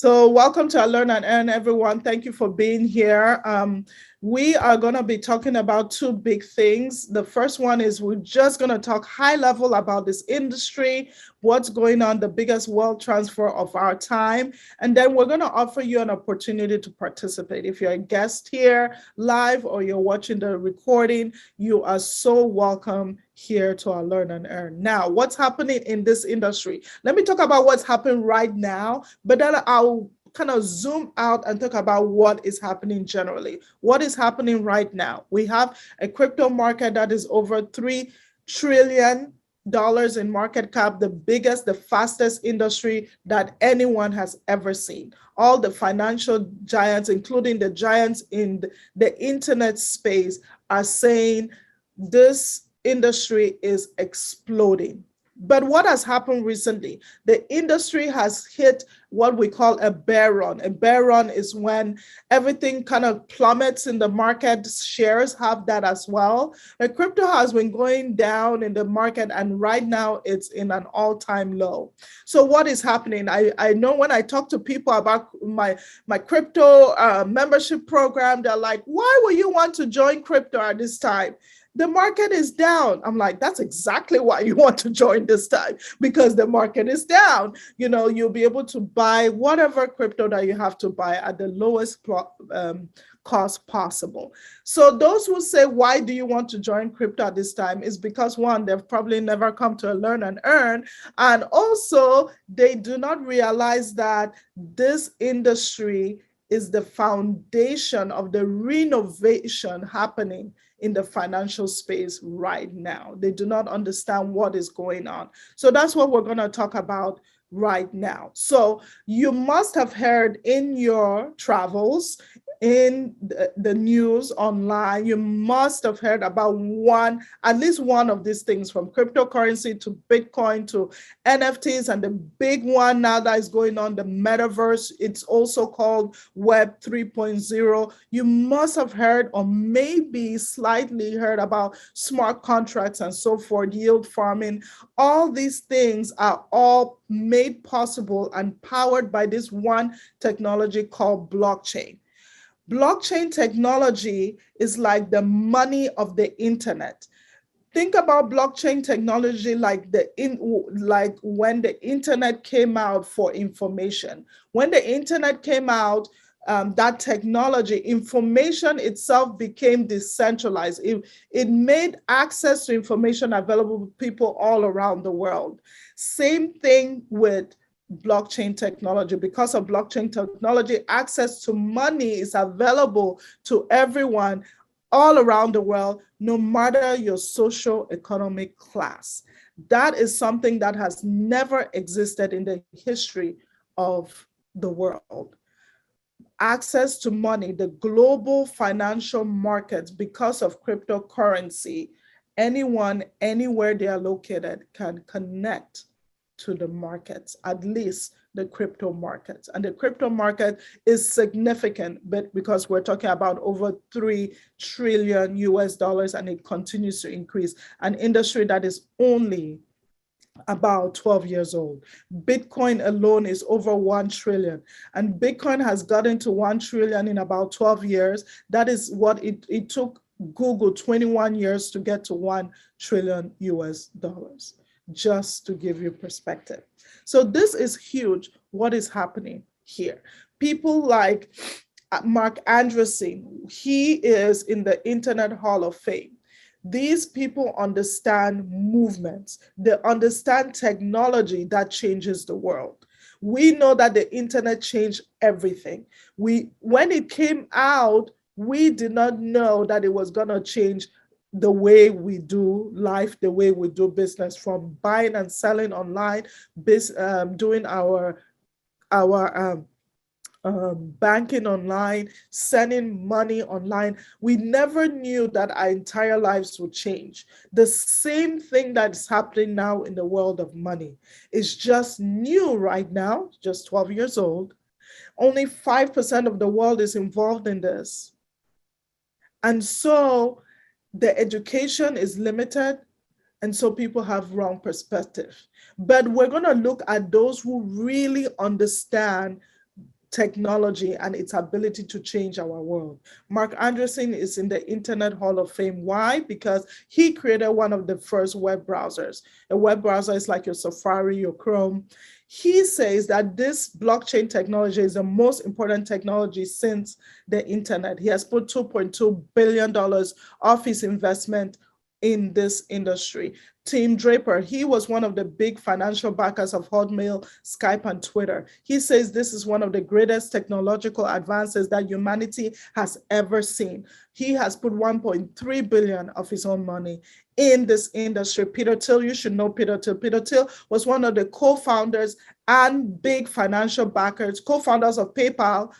So welcome to Learn and Earn, everyone. Thank you for being here. We are going to be talking about two big things. The first one is we're just going to talk high level about this industry, what's going on, the biggest wealth transfer of our time. And then we're going to offer you an opportunity to participate. If you're a guest here live or you're watching the recording, you are so welcome here to our Learn and Earn. Now, what's happening in this industry? Let me talk about what's happening right now, but then I'll kind of zoom out and talk about what is happening generally. What is happening right now? We have a crypto market that is over $3 trillion in market cap, the biggest, the fastest industry that anyone has ever seen. All the financial giants, including the giants in the internet space, are saying this industry is exploding. But what has happened recently? The industry has hit what we call a bear run. A bear run is when everything kind of plummets in the market. Shares have that as well. But crypto has been going down in the market, and right now it's in an all-time low. So what is happening? I know when I talk to people about my crypto membership program, they're like, why would you want to join crypto at this time? The market is down. I'm like, that's exactly why you want to join this time, because the market is down. You know, you'll be able to buy whatever crypto that you have to buy at the lowest cost possible. So those who say, why do you want to join crypto at this time, is because one, they've probably never come to Learn and Earn. And also they do not realize that this industry is the foundation of the renovation happening in the financial space right now. They do not understand what is going on. So that's what we're going to talk about right now. So you must have heard in your travels, in the news online, you must have heard about at least one of these things, from cryptocurrency to Bitcoin to NFTs, and the big one now that is going on, the metaverse. It's also called Web 3.0. You must have heard, or maybe slightly heard, about smart contracts and so forth, yield farming. All these things are all made possible and powered by this one technology called blockchain. Blockchain technology is like the money of the internet. Think about blockchain technology like when the internet came out for information. When the internet came out, that technology, information itself became decentralized. It made access to information available to people all around the world. Same thing with blockchain technology. Because of blockchain technology, access to money is available to everyone all around the world, no matter your socio-economic class. That is something that has never existed in the history of the world. Access to money, the global financial markets, because of cryptocurrency, anyone, anywhere they are located, can connect to the markets, at least the crypto markets. And the crypto market is significant, but because we're talking about over $3 trillion US, and it continues to increase, an industry that is only about 12 years old. Bitcoin alone is over 1 trillion, and Bitcoin has gotten to 1 trillion in about 12 years. That is what it took Google 21 years to get to 1 trillion US, just to give you perspective. So this is huge, what is happening here. People like Mark Andreessen, he is in the Internet Hall of Fame. These people understand movements. They understand technology that changes the world. We know that the internet changed everything. When it came out, we did not know that it was going to change the way we do life, the way we do business, from buying and selling online, doing our banking online, sending money online. We never knew that our entire lives would change. The same thing that's happening now in the world of money is just new right now, just 12 years old. Only 5% of the world is involved in this. And so the education is limited, and so people have wrong perspective. But we're going to look at those who really understand technology and its ability to change our world. Mark Anderson is in the Internet Hall of Fame. Why? Because he created one of the first web browsers. A web browser is like your Safari, your Chrome. He says that this blockchain technology is the most important technology since the internet. He has put $2.2 billion of his investment in this industry. Tim Draper, he was one of the big financial backers of Hotmail, Skype, and Twitter. He says this is one of the greatest technological advances that humanity has ever seen. He has put 1.3 billion of his own money in this industry. Peter Thiel, you should know Peter Thiel. Peter Thiel was one of the co-founders and big financial backers, co-founders of PayPal,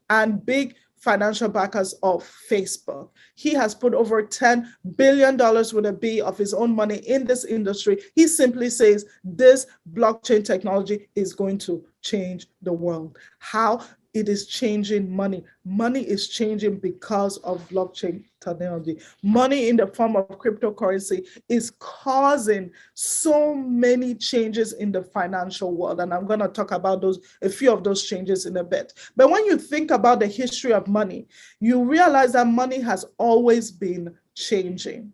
and big financial backers of Facebook. He has put over $10 billion with a B of his own money in this industry. He simply says this blockchain technology is going to change the world. How? It is changing money. Money is changing because of blockchain technology. Money in the form of cryptocurrency is causing so many changes in the financial world. And I'm going to talk about a few of those changes in a bit. But when you think about the history of money, you realize that money has always been changing.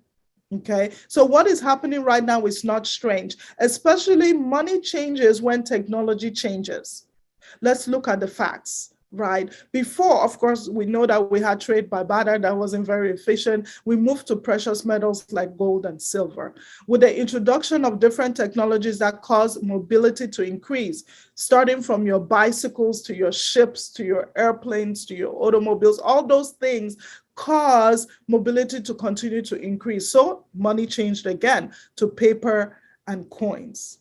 Okay, so what is happening right now is not strange, especially money changes when technology changes. Let's look at the facts, right? Before, of course, we know that we had trade by barter that wasn't very efficient. We moved to precious metals like gold and silver. With the introduction of different technologies that cause mobility to increase, starting from your bicycles to your ships, to your airplanes, to your automobiles, all those things cause mobility to continue to increase. So money changed again to paper and coins.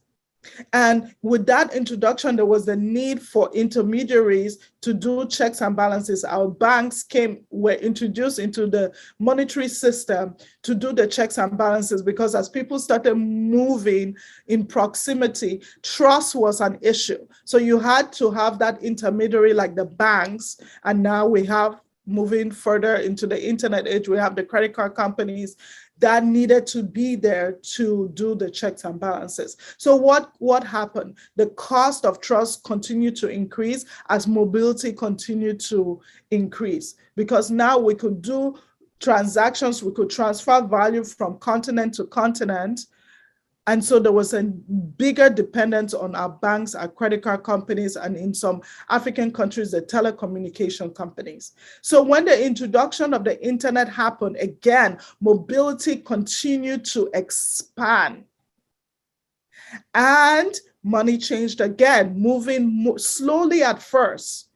And with that introduction, there was the need for intermediaries to do checks and balances. Our banks were introduced into the monetary system to do the checks and balances, because as people started moving in proximity, trust was an issue. So you had to have that intermediary like the banks. And now we have, moving further into the internet age, we have the credit card companies that needed to be there to do the checks and balances. So what happened? The cost of trust continued to increase as mobility continued to increase, because now we could do transactions, we could transfer value from continent to continent. And so there was a bigger dependence on our banks, our credit card companies, and in some African countries, the telecommunication companies. So when the introduction of the internet happened, again, mobility continued to expand. And money changed again, moving slowly at first,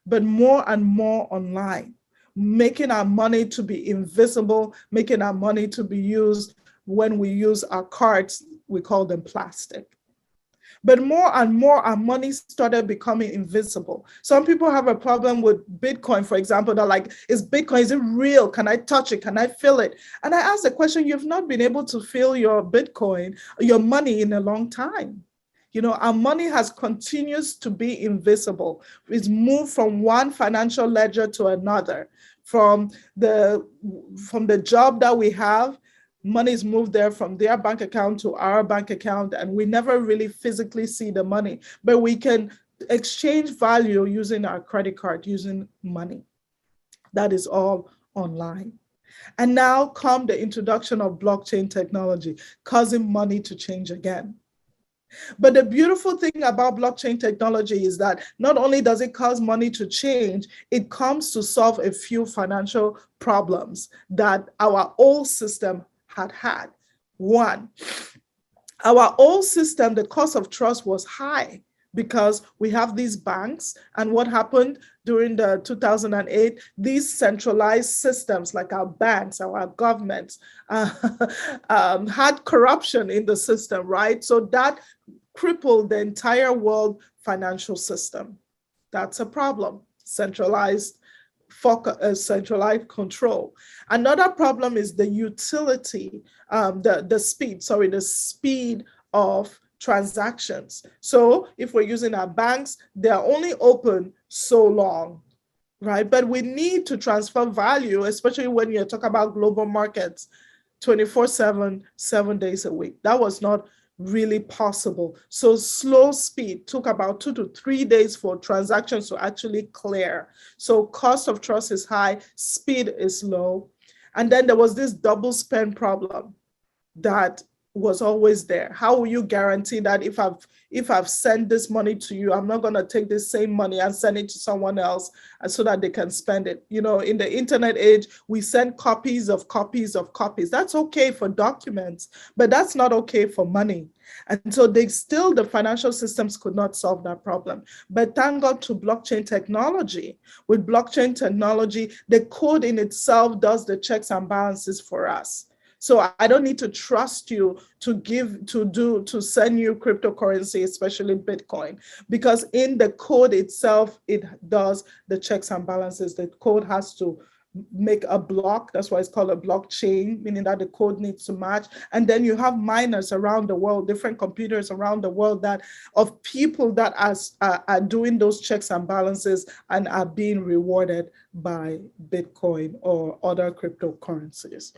but more and more online, making our money to be invisible, making our money to be used. When we use our cards, we call them plastic. But more and more, our money started becoming invisible. Some people have a problem with Bitcoin, for example. They're like, is it real? Can I touch it? Can I feel it? And I ask the question, you've not been able to feel your Bitcoin, your money, in a long time. You know, our money continues to be invisible. It's moved from one financial ledger to another. From the job that we have, money is moved there from their bank account to our bank account, and we never really physically see the money, but we can exchange value using our credit card, using money. That is all online. And now come the introduction of blockchain technology, causing money to change again. But the beautiful thing about blockchain technology is that not only does it cause money to change, it comes to solve a few financial problems that our old system had. One, our old system, the cost of trust was high because we have these banks. And what happened during the 2008, these centralized systems like our banks, our governments, had corruption in the system, right? So that crippled the entire world financial system. That's a problem. Centralized control. Another problem is the utility, the speed of transactions. So if we're using our banks, they're only open so long, right? But we need to transfer value, especially when you're talking about global markets, 24/7, 7 days a week. That was not really possible. So slow speed took about 2 to 3 days for transactions to actually clear. So cost of trust is high, speed is low. And then there was this double spend problem that was always there. How will you guarantee that if I've sent this money to you, I'm not going to take this same money and send it to someone else so that they can spend it? You know, in the internet age, we send copies of copies of copies. That's okay for documents, but that's not okay for money. And so the financial systems could not solve that problem. But thank God to blockchain technology. With blockchain technology, the code in itself does the checks and balances for us. So I don't need to trust you to send you cryptocurrency, especially Bitcoin, because in the code itself, it does the checks and balances. The code has to make a block. That's why it's called a blockchain, meaning that the code needs to match. And then you have miners around the world, different computers around the world of people that are doing those checks and balances and are being rewarded by Bitcoin or other cryptocurrencies.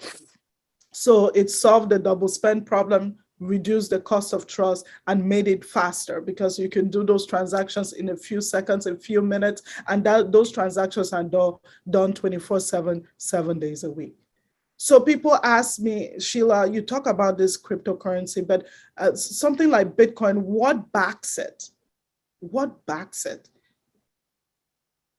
So it solved the double spend problem, reduced the cost of trust, and made it faster because you can do those transactions in a few seconds, a few minutes, and those transactions are done 24/7, 7 days a week. So people ask me, Sheila, you talk about this cryptocurrency, but something like Bitcoin, what backs it? What backs it?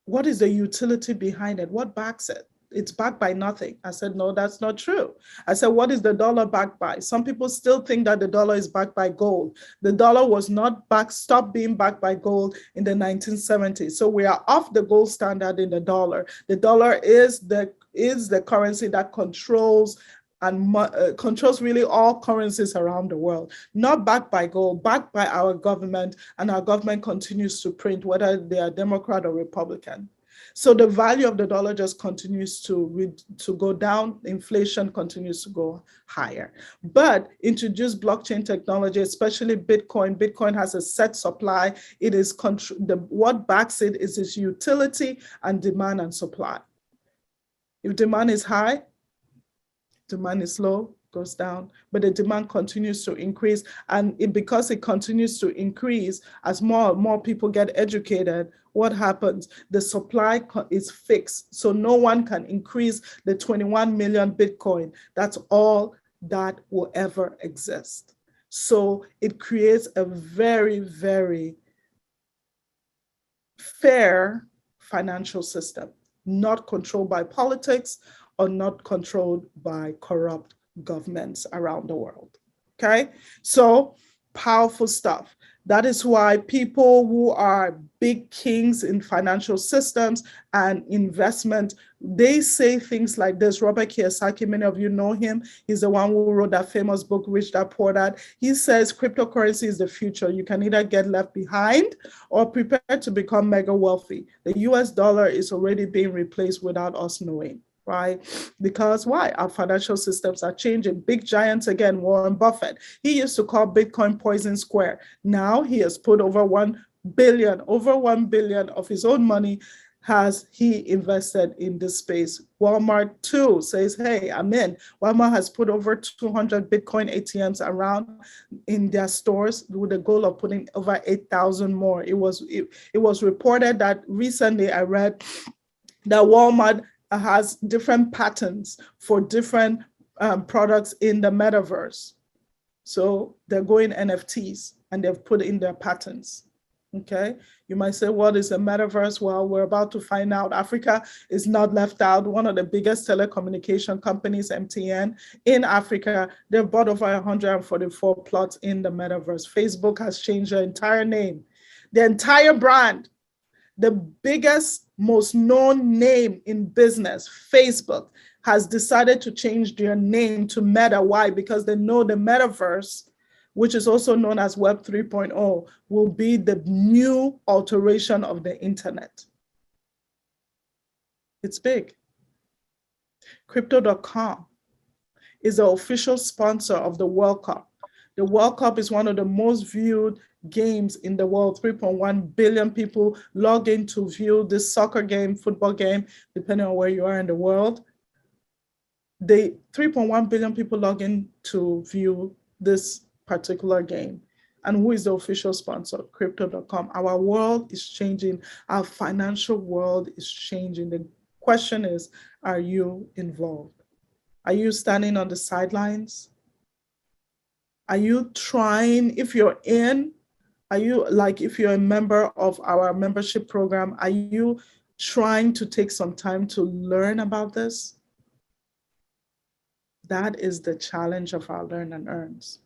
What is the utility behind it? What backs it? It's backed by nothing. I said, no, that's not true. I said, what is the dollar backed by? Some people still think that the dollar is backed by gold. The dollar was not stopped being backed by gold in the 1970s. So we are off the gold standard in the dollar. The dollar is the currency that controls controls really all currencies around the world, not backed by gold, backed by our government, and our government continues to print, whether they are Democrat or Republican. So the value of the dollar just continues to go down. Inflation continues to go higher. But introduce blockchain technology, especially Bitcoin. Bitcoin has a set supply. It is what backs it is its utility and demand and supply. If demand is high, demand is low, goes down, but the demand continues to increase. And because it continues to increase, as more and more people get educated, what happens? The supply is fixed. So no one can increase the 21 million Bitcoin. That's all that will ever exist. So it creates a very, very fair financial system, not controlled by politics or not controlled by corrupt governments around the world. Okay, so powerful stuff. That is why people who are big kings in financial systems and investment, they say things like this. Robert Kiyosaki, many of you know him. He's the one who wrote that famous book, Rich Dad Poor Dad. He says cryptocurrency is the future. You can either get left behind or prepare to become mega wealthy. The US dollar is already being replaced without us knowing. Right? Because why? Our financial systems are changing. Big giants again, Warren Buffett. He used to call Bitcoin poison square. Now he has put over 1 billion of his own money has he invested in this space. Walmart too says, hey, I'm in. Walmart has put over 200 Bitcoin ATMs around in their stores with the goal of putting over 8,000 more. It was reported that recently I read that Walmart has different patterns for different products in the metaverse. So they're going NFTs and they've put in their patterns. Okay, you might say, what is a metaverse? Well, we're about to find out. Africa is not left out. One of the biggest telecommunication companies, MTN, in Africa, they've bought over 144 plots in the metaverse. Facebook has changed their entire name, their entire brand. The biggest, most known name in business, Facebook, has decided to change their name to Meta. Why? Because they know the metaverse, which is also known as Web 3.0, will be the new alteration of the internet. It's big. Crypto.com is the official sponsor of the World Cup. The World Cup is one of the most viewed games in the world. 3.1 billion people log in to view this soccer game, football game, depending on where you are in the world. 3.1 billion people log in to view this particular game. And who is the official sponsor? Crypto.com. Our world is changing. Our financial world is changing. The question is, are you involved? Are you standing on the sidelines? Are you trying, if you're in, are you like, if you're a member of our membership program, are you trying to take some time to learn about this? That is the challenge of our Learn and Earns,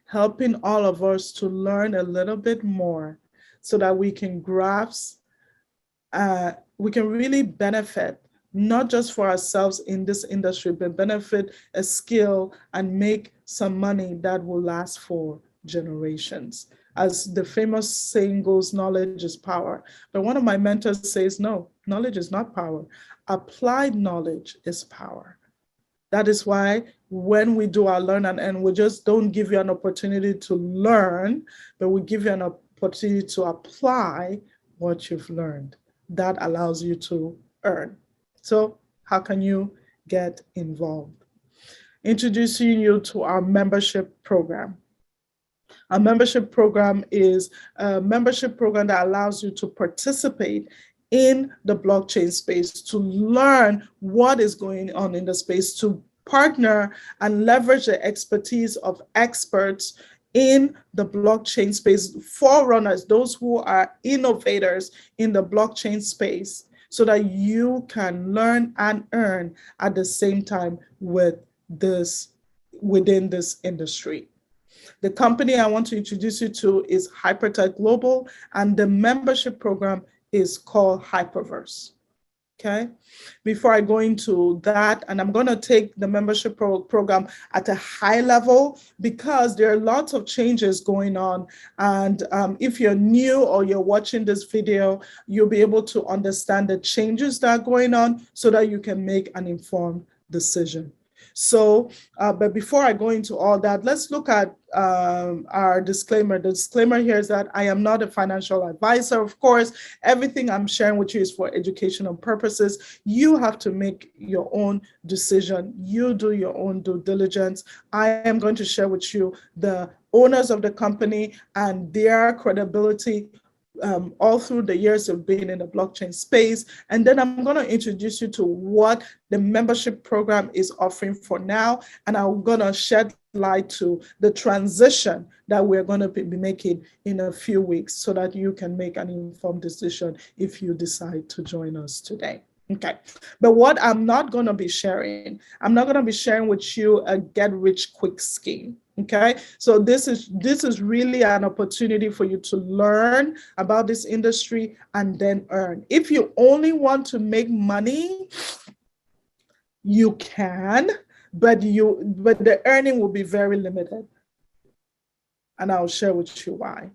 helping all of us to learn a little bit more so that we can grasp, we can really benefit, not just for ourselves in this industry, but benefit a skill and make some money that will last for generations. As the famous saying goes, knowledge is power. But one of my mentors says, no, knowledge is not power. Applied knowledge is power. That is why when we do our Learn and Earn, we just don't give you an opportunity to learn, but we give you an opportunity to apply what you've learned. That allows you to earn. So how can you get involved? Introducing you to our membership program. Our membership program is a membership program that allows you to participate in the blockchain space, to learn what is going on in the space, to partner and leverage the expertise of experts in the blockchain space, forerunners, those who are innovators in the blockchain space, so that you can learn and earn at the same time with this, within this industry. The company I want to introduce you to is Hypertech Global, and the membership program is called Hyperverse. Okay, before I go into that, and I'm going to take the membership program at a high level because there are lots of changes going on. And if you're new or you're watching this video, you'll be able to understand the changes that are going on so that you can make an informed decision. So, but before I go into all that, let's look at our disclaimer. The disclaimer here is that I am not a financial advisor. Of course, everything I'm sharing with you is for educational purposes. You have to make your own decision. You do your own due diligence. I am going to share with you the owners of the company and their credibility all through the years of being in the blockchain space. And then I'm going to introduce you to what the membership program is offering for now. And I'm going to shed light to the transition that we're going to be making in a few weeks so that you can make an informed decision if you decide to join us today. Okay, but what I'm not going to be sharing, I'm not going to be sharing with you a get rich quick scheme. Okay, so this is really an opportunity for you to learn about this industry and then earn. If you only want to make money, you can, but the earning will be very limited. And I'll share with you why.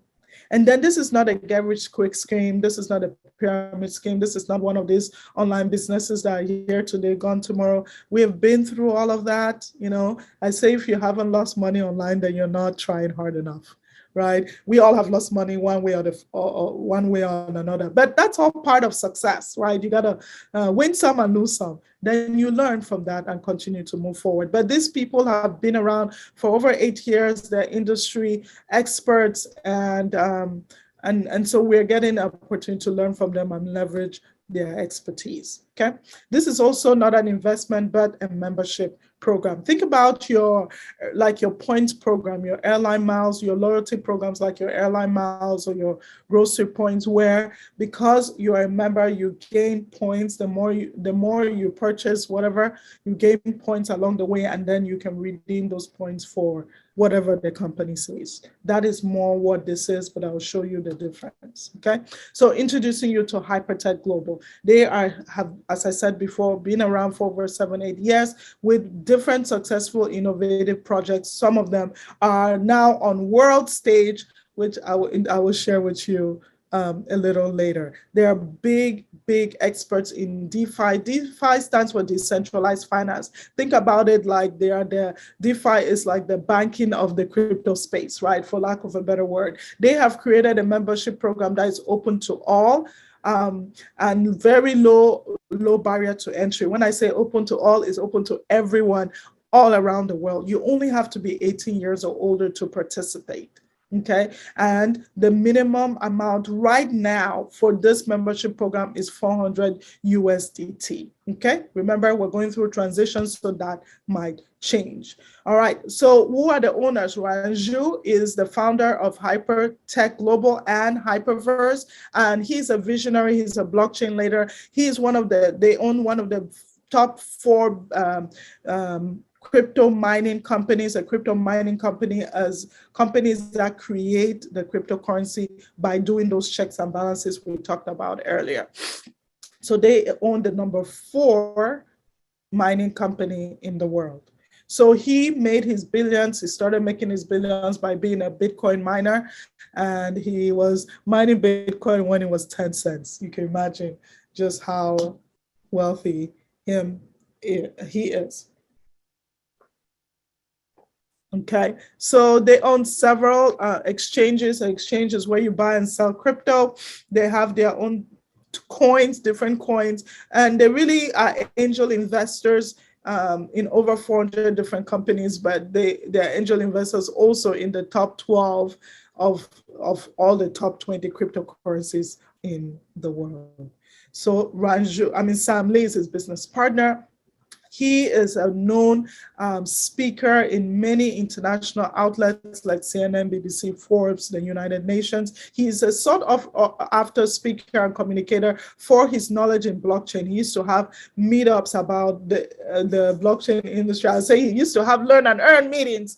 And then this is not a get rich quick scheme. This is not a pyramid scheme. This is not one of these online businesses that are here today, gone tomorrow. We have been through all of that. You know, I say if you haven't lost money online, then you're not trying hard enough, right? We all have lost money one way or one way or another. But that's all part of success, right? You gotta win some and lose some. Then you learn from that and continue to move forward. But these people have been around for over 8 years. They're industry experts, and so we're getting an opportunity to learn from them and leverage their expertise. Okay, this is also not an investment, but a membership program. Think about your points program, your airline miles, your loyalty programs like your airline miles or your grocery points, where because you're a member, you gain points. The more you purchase whatever, you gain points along the way, and then you can redeem those points for whatever the company says. That is more what this is, but I'll show you the difference. Okay, so introducing you to Hypertech Global. They have, as I said before, been around for over 7-8 years with different successful innovative projects. Some of them are now on world stage, which I will share with you a little later. They are big experts in DeFi. DeFi stands for decentralized finance. Think about it like DeFi is like the banking of the crypto space, right? For lack of a better word. They have created a membership program that is open to all. And very low barrier to entry. When I say open to all, it's open to everyone all around the world. You only have to be 18 years or older to participate. Okay, and the minimum amount right now for this membership program is 400 USDT. Okay, remember we're going through transitions, so that might change. All right, so who are the owners? Ranju is the founder of Hypertech Global and Hyperverse, and he's a visionary. He's a blockchain leader. He's they own one of the top four crypto mining companies. A crypto mining company as companies that create the cryptocurrency by doing those checks and balances we talked about earlier. So they own the number 4 mining company in the world. So he made his billions. He started making his billions by being a Bitcoin miner, and he was mining Bitcoin when it was 10 cents. You can imagine just how wealthy he is. Okay, so they own several exchanges where you buy and sell crypto. They have their own coins, different coins, and they really are angel investors in over 400 different companies, but they're angel investors also in the top 12 of all the top 20 cryptocurrencies in the world. So Sam Lee is his business partner. He is a known speaker in many international outlets like CNN, BBC, Forbes, the United Nations. He's a sort of after speaker and communicator for his knowledge in blockchain. He used to have meetups about the blockchain industry. I say he used to have learn and earn meetings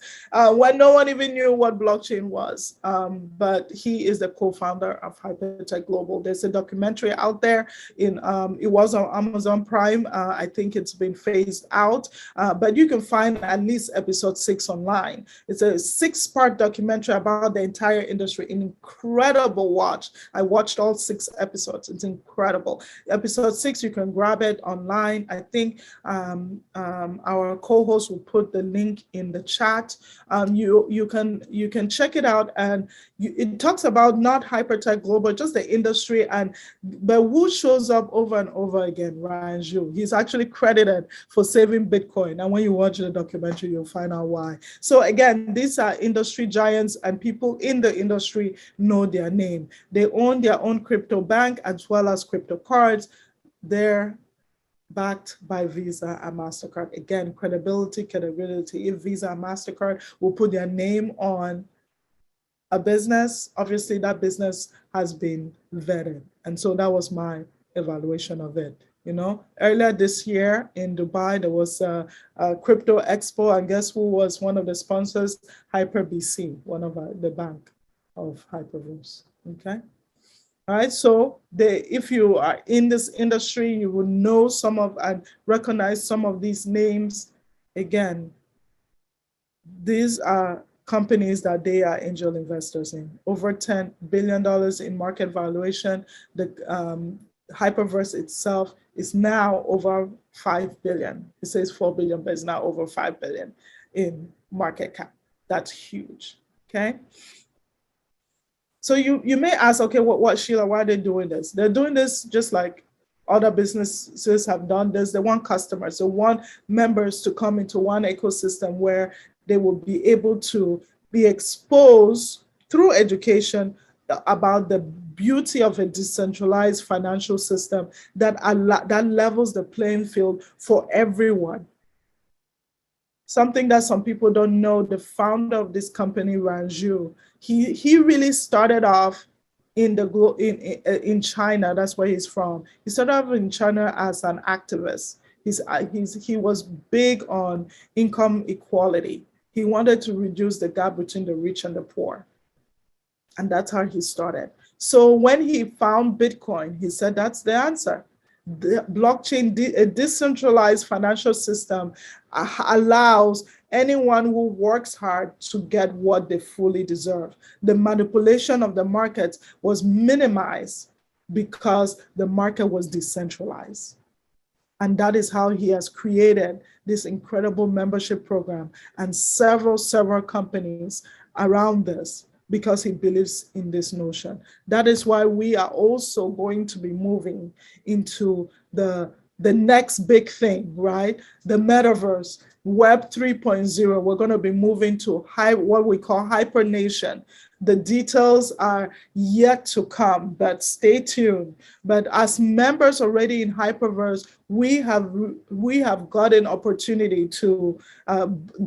when no one even knew what blockchain was. But he is the co-founder of Hypertech Global. There's a documentary out there. It was on Amazon Prime. I think it's been phased out, but you can find at least episode 6 online. It's a 6-part documentary about the entire industry. An incredible watch. I watched all 6 episodes. It's incredible. Episode 6, you can grab it online. I think our co-host will put the link in the chat. You can check it out, and it talks about not Hypertech Global, just the industry, but who shows up over and over again? Ryan Zhu. He's actually credited for saving Bitcoin, and when you watch the documentary, you'll find out why. So again, these are industry giants, and people in the industry know their name. They own their own crypto bank as well as crypto cards. They're backed by Visa and MasterCard. Again, credibility. If Visa and MasterCard will put their name on a business, obviously that business has been vetted. And so that was my evaluation of it. Earlier this year in Dubai, there was a crypto expo, and guess who was one of the sponsors? HyperBC, one of the bank of Hyperverse. Okay. All right, so if you are in this industry, you will know some of and recognize some of these names. Again, these are companies that they are angel investors in. Over $10 billion in market valuation. The Hyperverse itself is now over 5 billion. It says 4 billion, but it's now over 5 billion in market cap. That's huge. Okay. So you may ask, okay, what Sheila, why are they doing this? They're doing this just like other businesses have done this. They want customers. They want members to come into one ecosystem where they will be able to be exposed through education about the beauty of a decentralized financial system that levels the playing field for everyone. Something that some people don't know, the founder of this company, Ranju, he really started off in China. That's where he's from. He started off in China as an activist. He was big on income equality. He wanted to reduce the gap between the rich and the poor. And that's how he started. So when he found Bitcoin, he said, that's the answer. The blockchain, a decentralized financial system allows anyone who works hard to get what they fully deserve. The manipulation of the market was minimized because the market was decentralized. And that is how he has created this incredible membership program and several companies around this, because he believes in this notion. That is why we are also going to be moving into the next big thing, right? The metaverse. Web 3.0, we're going to be moving to what we call hypernation. The details are yet to come, but stay tuned. But as members already in Hyperverse, we have got an opportunity to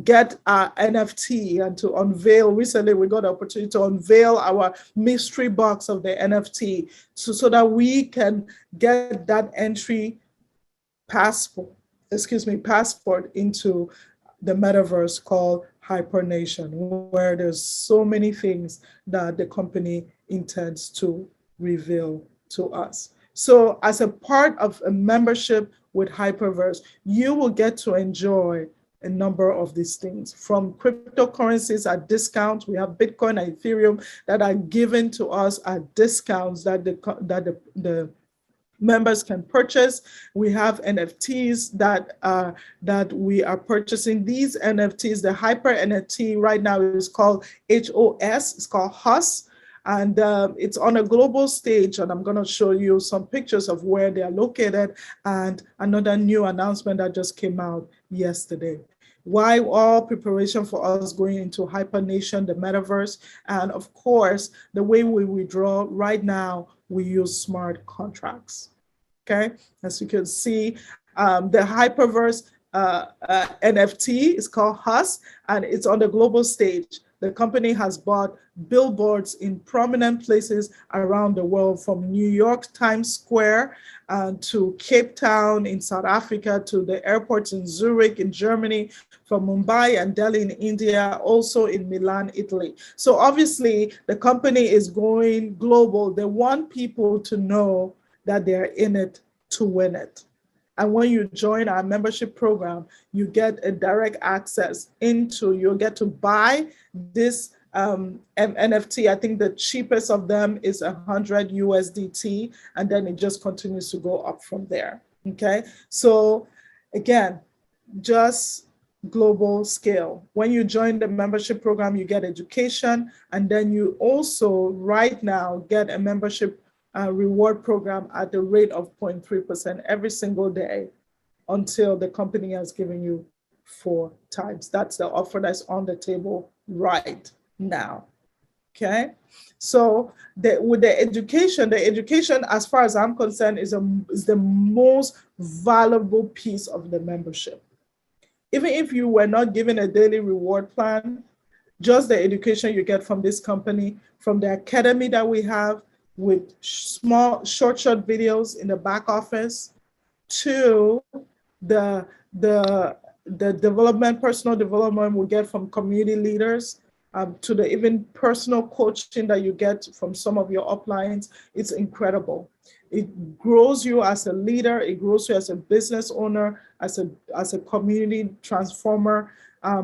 get our NFT and to unveil. Recently, we got the opportunity to unveil our mystery box of the NFT, so that we can get that entry passport into the metaverse called Hypernation, where there's so many things that the company intends to reveal to us. So as a part of a membership with Hyperverse, you will get to enjoy a number of these things, from cryptocurrencies at discounts. We have Bitcoin and Ethereum that are given to us at discounts that the members can purchase. We have NFTs that we are purchasing. These NFTs, the Hyper NFT right now is called HOS. It's called HOS. And it's on a global stage, and I'm going to show you some pictures of where they are located and another new announcement that just came out yesterday. Why all preparation for us going into Hypernation, the metaverse, and of course, the way we withdraw right now, we use smart contracts. Okay, as you can see, the Hyperverse NFT is called HUS, and it's on the global stage. The company has bought billboards in prominent places around the world, from New York Times Square to Cape Town in South Africa, to the airports in Zurich in Germany, from Mumbai and Delhi in India, also in Milan, Italy. So obviously the company is going global. They want people to know that they're in it to win it. And when you join our membership program, you get a direct access you'll get to buy this NFT. I think the cheapest of them is 100 USDT, and then it just continues to go up from there. Okay, so again, just global scale. When you join the membership program, you get education, and then you also right now get a membership reward program at the rate of 0.3% every single day until the company has given you 4 times. That's the offer that's on the table right now. Okay, so with the education, as far as I'm concerned, is the most valuable piece of the membership. Even if you were not given a daily reward plan, just the education you get from this company, from the academy that we have, with short videos in the back office, to the personal development we get from community leaders, to the even personal coaching that you get from some of your uplines. It's incredible. It grows you as a leader. It grows you as a business owner, as a community transformer.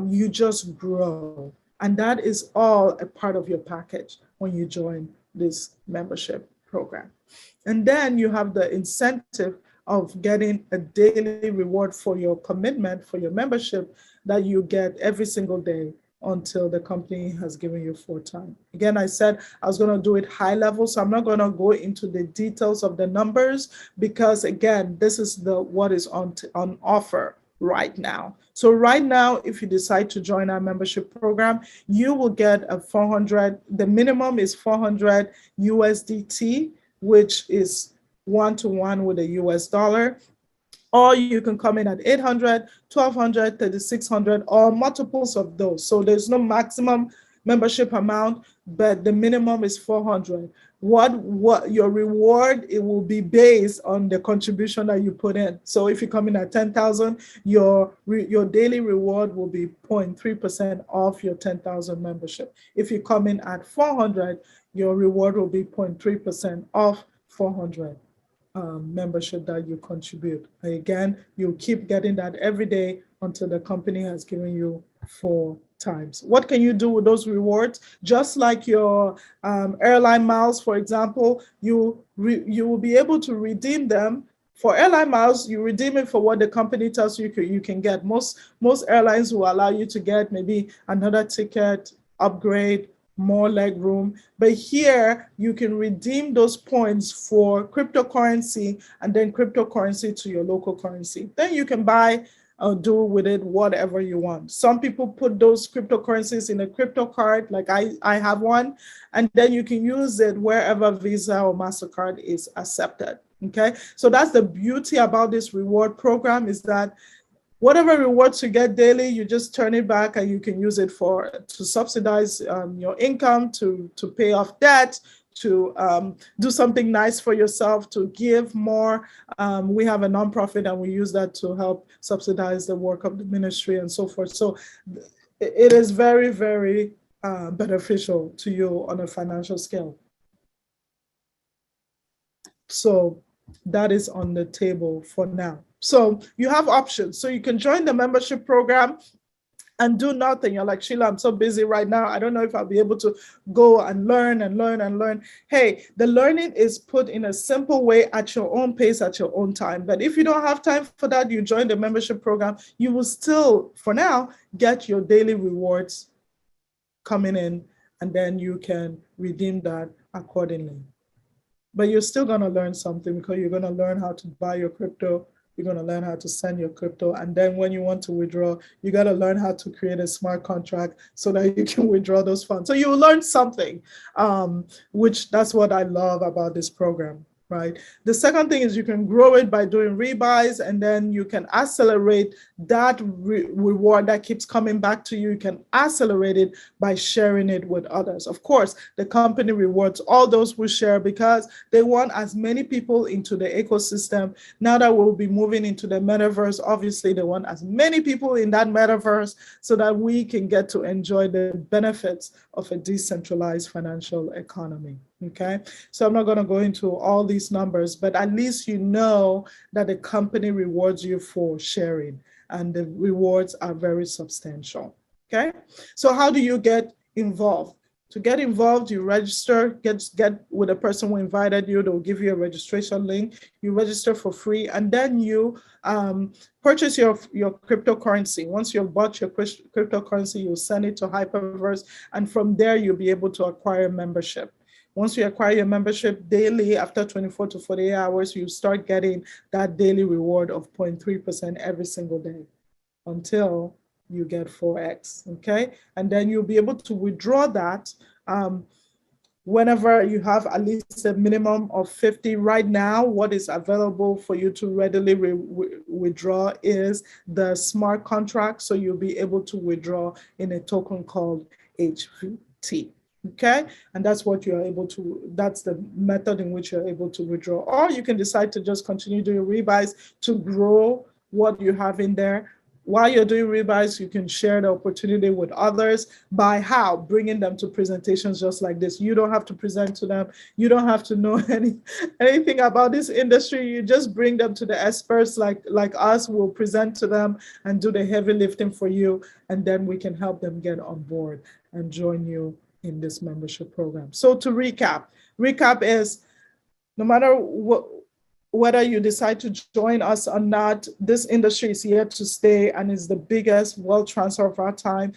You just grow. And that is all a part of your package when you join this membership program. And then you have the incentive of getting a daily reward for your commitment, for your membership, that you get every single day until the company has given you 4 times. Again, I said I was going to do it high level, so I'm not going to go into the details of the numbers, because again, this is what is on offer right now. So right now, if you decide to join our membership program, you will get a 400, the minimum is 400 USDT, which is 1-to-1 with a US dollar. Or you can come in at 800, 1200, 3600, or multiples of those. So there's no maximum membership amount, but the minimum is 400. What your reward, it will be based on the contribution that you put in. So if you come in at 10,000, your daily reward will be 0.3% off your 10,000 membership. If you come in at 400, your reward will be 0.3% off 400 membership that you contribute. And again, you keep getting that every day until the company has given you 4 times. What can you do with those rewards? Just like your airline miles, for example, you will be able to redeem them. For airline miles, you redeem it for what the company tells you you can get. Most airlines will allow you to get maybe another ticket, upgrade, more leg room. But here, you can redeem those points for cryptocurrency, and then cryptocurrency to your local currency. Then you can buy do with it whatever you want. Some people put those cryptocurrencies in a crypto card, like I have one, and then you can use it wherever Visa or MasterCard is accepted. Okay, so that's the beauty about this reward program, is that whatever rewards you get daily, you just turn it back and you can use it to subsidize your income, to pay off debt, to do something nice for yourself, to give more. We have a nonprofit and we use that to help subsidize the work of the ministry and so forth. So it is very, very beneficial to you on a financial scale. So that is on the table for now. So you have options. So you can join the membership program and do nothing. You're like, Sheila, I'm so busy right now. I don't know if I'll be able to go and learn and learn and learn. Hey, the learning is put in a simple way at your own pace, at your own time. But if you don't have time for that, you join the membership program, you will still, for now, get your daily rewards coming in, and then you can redeem that accordingly. But you're still going to learn something, because you're going to learn how to buy your crypto. You're going to learn how to send your crypto. And then when you want to withdraw, you got to learn how to create a smart contract so that you can withdraw those funds. So you will learn something, which that's what I love about this program. Right. The second thing is you can grow it by doing rebuys, and then you can accelerate that reward that keeps coming back to you. You can accelerate it by sharing it with others. Of course, the company rewards all those who share, because they want as many people into the ecosystem. Now that we'll be moving into the metaverse, obviously they want as many people in that metaverse so that we can get to enjoy the benefits of a decentralized financial economy. Okay, so I'm not going to go into all these numbers, but at least you know that the company rewards you for sharing, and the rewards are very substantial. Okay, so how do you get involved? To get involved, you register, get with a person who invited you. They'll give you a registration link. You register for free, and then you purchase your cryptocurrency. Once you've bought your cryptocurrency, you'll send it to Hyperverse, and from there, you'll be able to acquire membership. Once you acquire your membership daily, after 24 to 48 hours, you start getting that daily reward of 0.3% every single day until you get 4x, okay? And then you'll be able to withdraw that whenever you have at least a minimum of 50. Right now, what is available for you to readily withdraw is the smart contract. So you'll be able to withdraw in a token called HVT. Okay, and that's what you're able to, that's the method in which you're able to withdraw. Or you can decide to just continue doing rebuys to grow what you have in there. While you're doing rebuys, you can share the opportunity with others by how? Bringing them to presentations just like this. You don't have to present to them. You don't have to know anything about this industry. You just bring them to the experts like us. We'll present to them and do the heavy lifting for you, and then we can help them get on board and join you in this membership program. So to recap is, no matter whether you decide to join us or not, this industry is here to stay and is the biggest wealth transfer of our time.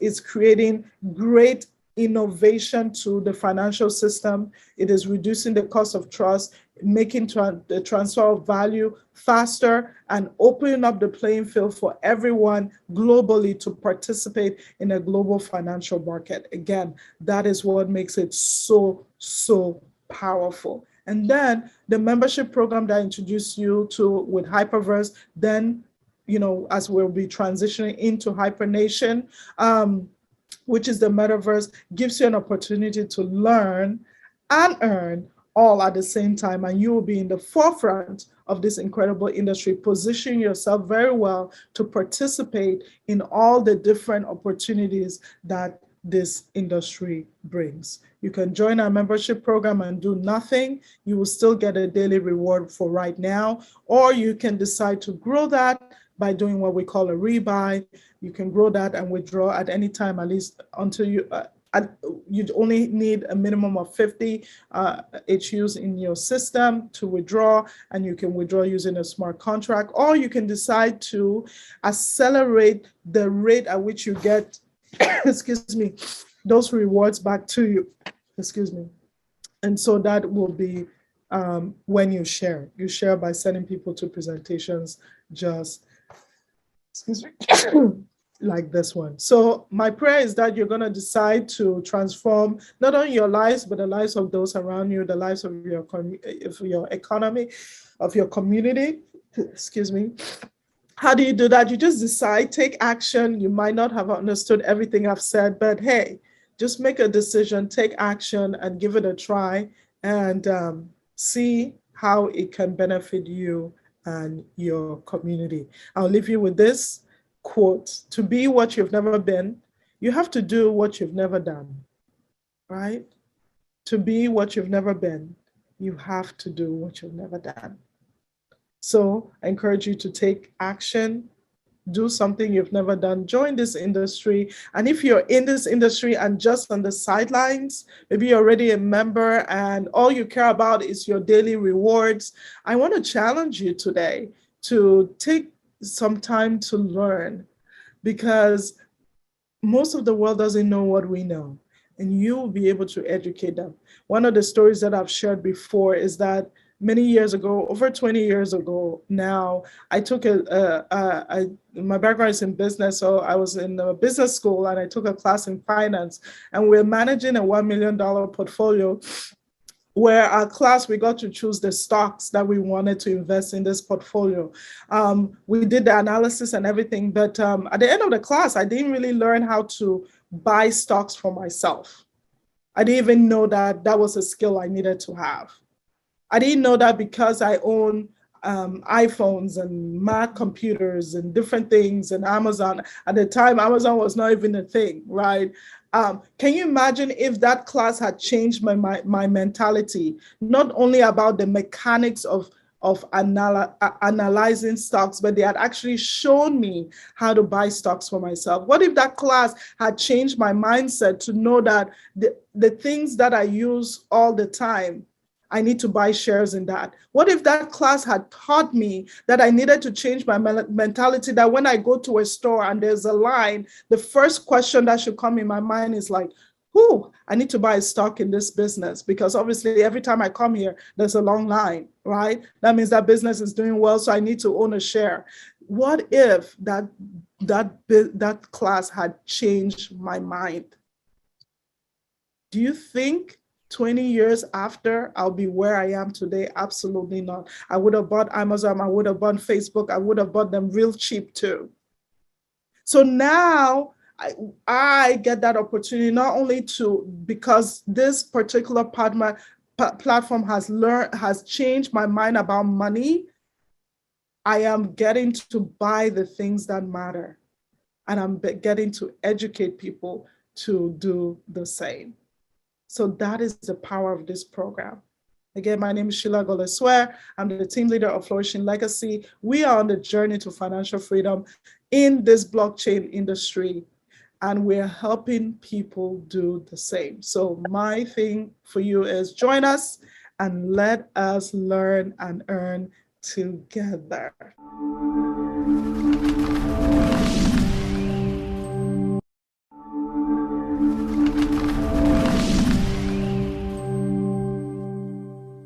Is creating great innovation to the financial system. It is reducing the cost of trust, making the transfer of value faster, and opening up the playing field for everyone globally to participate in a global financial market. Again, that is what makes it so, so powerful. And then the membership program that I introduced you to with Hyperverse, then, as we'll be transitioning into Hypernation, which is the metaverse, gives you an opportunity to learn and earn all at the same time, and you will be in the forefront of this incredible industry. Position yourself very well to participate in all the different opportunities that this industry brings. You can join our membership program and do nothing. You will still get a daily reward for right now, or you can decide to grow that by doing what we call a rebuy. You can grow that and withdraw at any time, at least until you'd only need a minimum of 50 HUs in your system to withdraw, and you can withdraw using a smart contract, or you can decide to accelerate the rate at which you get, excuse me, those rewards back to you, excuse me. And so that will be when you share by sending people to presentations just excuse me, like this one. So my prayer is that you're going to decide to transform not only your lives, but the lives of those around you, the lives of your economy, of your community. Excuse me. How do you do that? You just decide, take action. You might not have understood everything I've said, but hey, just make a decision, take action, and give it a try, and see how it can benefit you and your community. I'll leave you with this quote: to be what you've never been, you have to do what you've never done, right? To be what you've never been, you have to do what you've never done. So I encourage you to take action, do something you've never done, join this industry. And if you're in this industry and just on the sidelines, maybe you're already a member and all you care about is your daily rewards, I want to challenge you today to take some time to learn, because most of the world doesn't know what we know, and you will be able to educate them. One of the stories that I've shared before is that many years ago, over 20 years ago now, I took my background is in business, so I was in a business school and I took a class in finance, and we're managing a $1 million portfolio, where our class, we got to choose the stocks that we wanted to invest in this portfolio. We did the analysis and everything, but at the end of the class, I didn't really learn how to buy stocks for myself. I didn't even know that that was a skill I needed to have. I didn't know that because I own iPhones and Mac computers and different things, and Amazon. At the time, Amazon was not even a thing, right? Can you imagine if that class had changed my mentality, not only about the mechanics of analyzing stocks, but they had actually shown me how to buy stocks for myself? What if that class had changed my mindset to know that the things that I use all the time, I need to buy shares in that? What if that class had taught me that I needed to change my mentality, that when I go to a store and there's a line, the first question that should come in my mind is like, I need to buy a stock in this business, because obviously every time I come here, there's a long line, right? That means that business is doing well, so I need to own a share. What if that class had changed my mind? Do you think 20 years after I'll be where I am today? Absolutely not. I would have bought Amazon, I would have bought Facebook, I would have bought them real cheap too. So now I get that opportunity, not only because this particular platform has changed my mind about money. I am getting to buy the things that matter, and I'm getting to educate people to do the same. So that is the power of this program. Again, my name is Sheila Goleswer. I'm the team leader of Flourishing Legacy. We are on the journey to financial freedom in this blockchain industry, and we're helping people do the same. So my thing for you is join us and let us learn and earn together.